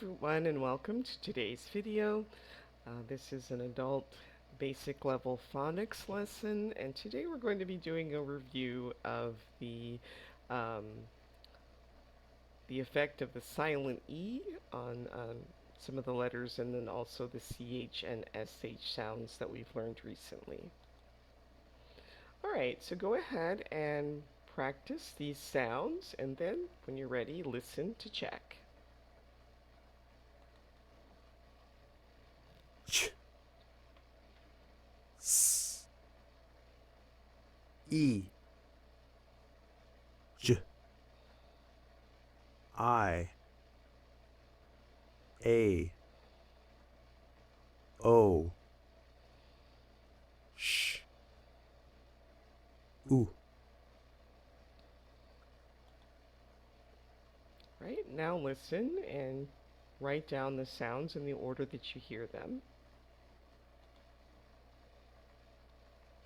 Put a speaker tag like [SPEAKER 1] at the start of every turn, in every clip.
[SPEAKER 1] everyone and welcome to today's video. This is an adult basic level phonics lesson, and today we're going to be doing a review of um, the effect of the silent E on some of the letters, and then also the CH and SH sounds that we've learned recently. Alright, so go ahead and practice these sounds, and then when you're ready, listen to check.
[SPEAKER 2] Ch, S, E, J, I, A, O, Sh, U.
[SPEAKER 1] Right, now listen and write down the sounds in the order that you hear them.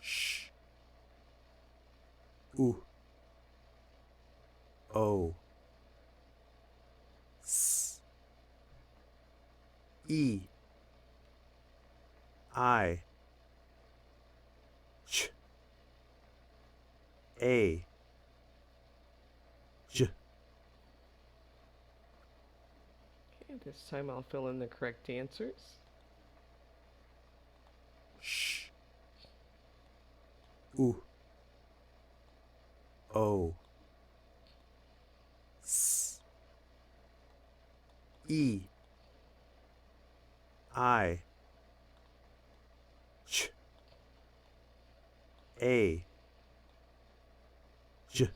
[SPEAKER 2] Sh, U, O, S, E, I, Ch, A, J.
[SPEAKER 1] Okay, this time I'll fill in the correct answers.
[SPEAKER 2] Sh, U, O, S, E, I, Ch, A, J.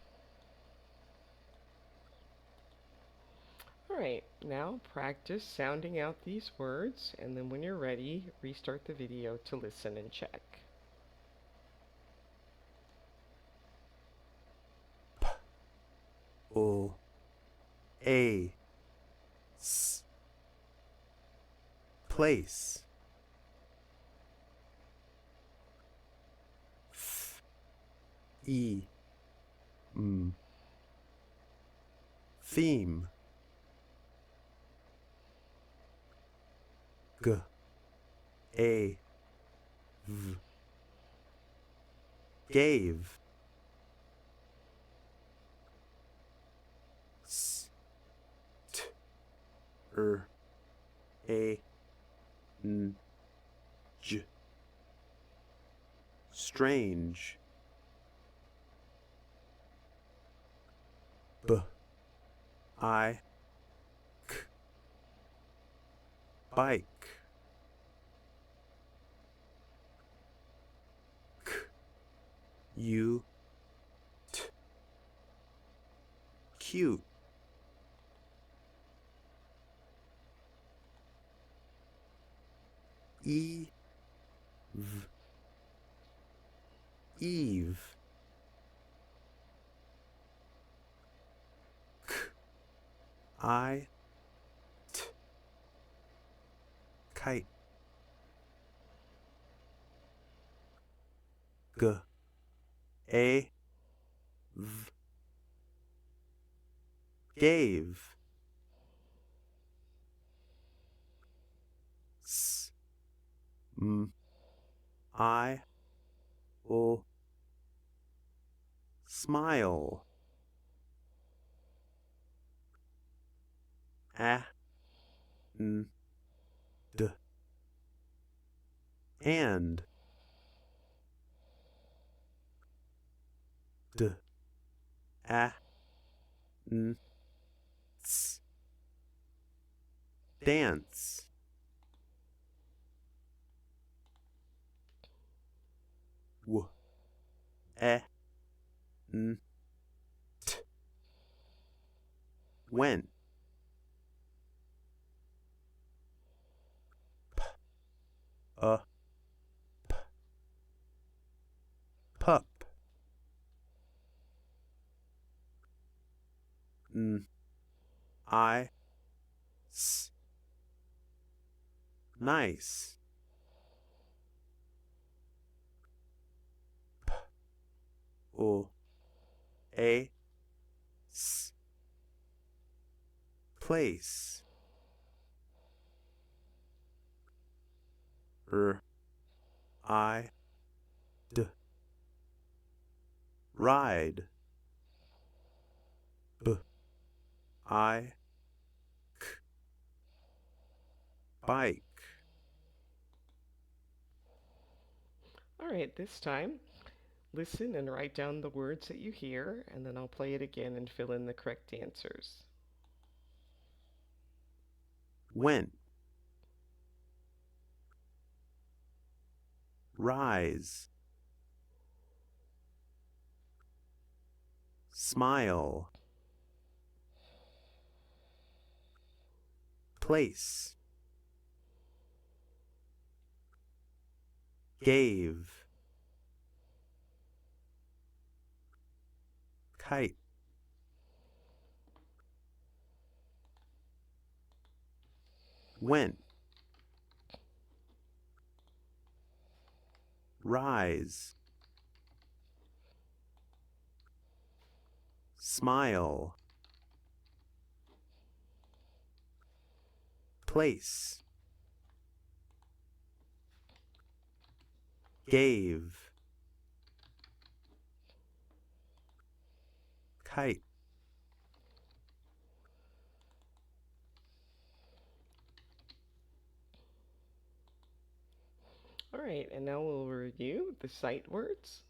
[SPEAKER 1] Alright, now practice sounding out these words, and then when you're ready, restart the video to listen and check.
[SPEAKER 2] O, A, S, place. F, E, M, theme. G, A, V, gave. S, T, A, N, J, strange. B, I, K, bike. K, U, T, cute. E, V, Eve. K, I, T, kite. G, A, V, gave. S, M, I, O, smile. A, N, D, and. D, A, N, S, dance. W, E, N, T, went. P, P, pup. N, I, S, nice. P, O, A, S, place. I d ride I bike.
[SPEAKER 1] All right, this time, listen and write down the words that you hear, and then I'll play it again and fill in the correct answers.
[SPEAKER 2] Went, rise, smile, place, gave, kite, went, rise, smile, place, gave, kite.
[SPEAKER 1] All right, and now we'll review the sight words.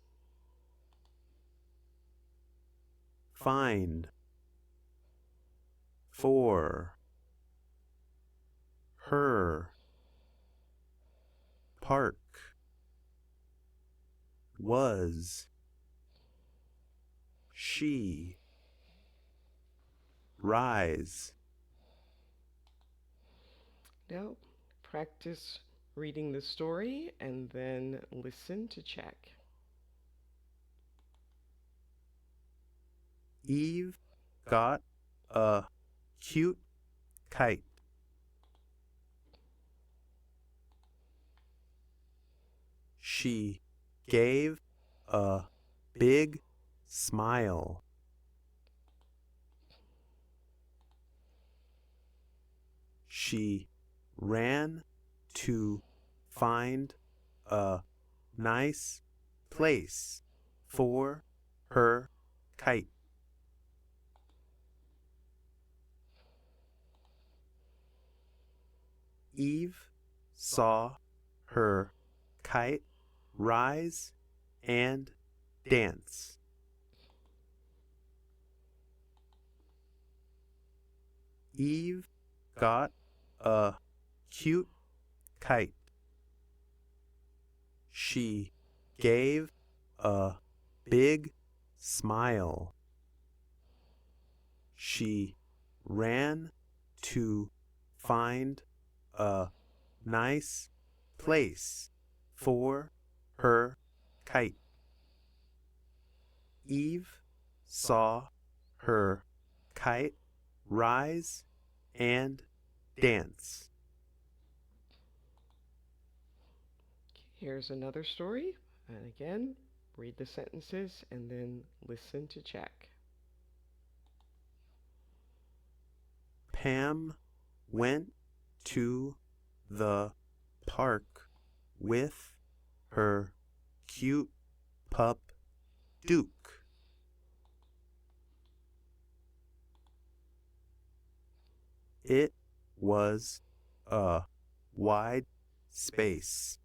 [SPEAKER 2] Find, for, her, park, was, she, rise.
[SPEAKER 1] Now, practice reading the story and then listen to check.
[SPEAKER 2] Eve got a cute kite. She gave a big smile. She ran to find a nice place for her kite. Eve saw her kite rise and dance. Eve got a cute kite. She gave a big smile. She ran to find a nice place for her kite. Eve saw her kite rise and dance.
[SPEAKER 1] Here's another story. And again, read the sentences and then listen to check.
[SPEAKER 2] Pam went to the park with her cute pup Duke. It was a wide space.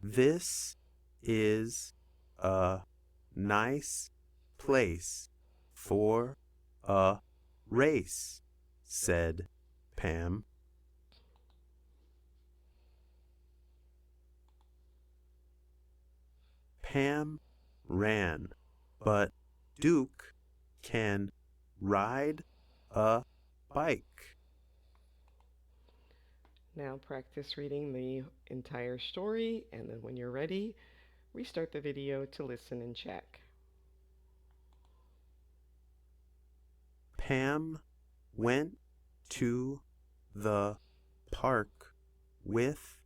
[SPEAKER 2] This is a nice place for a race, said Pam. Pam ran, but Duke can ride a bike.
[SPEAKER 1] Now practice reading the entire story, and then when you're ready, restart the video to listen and check.
[SPEAKER 2] Pam went to the park with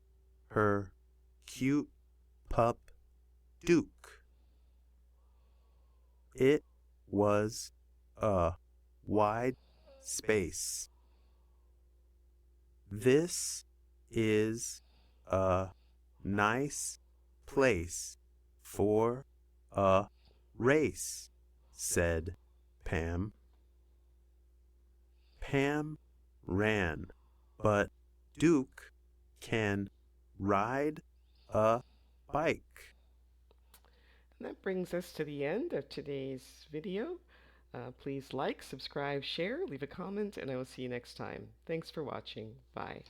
[SPEAKER 2] her cute pup Duke. It was a wide space. This is a nice place for a race, said Pam. Pam ran, but Duke can ride a bike.
[SPEAKER 1] And that brings us to the end of today's video. Please like, subscribe, share, leave a comment, and I will see you next time. Thanks for watching. Bye.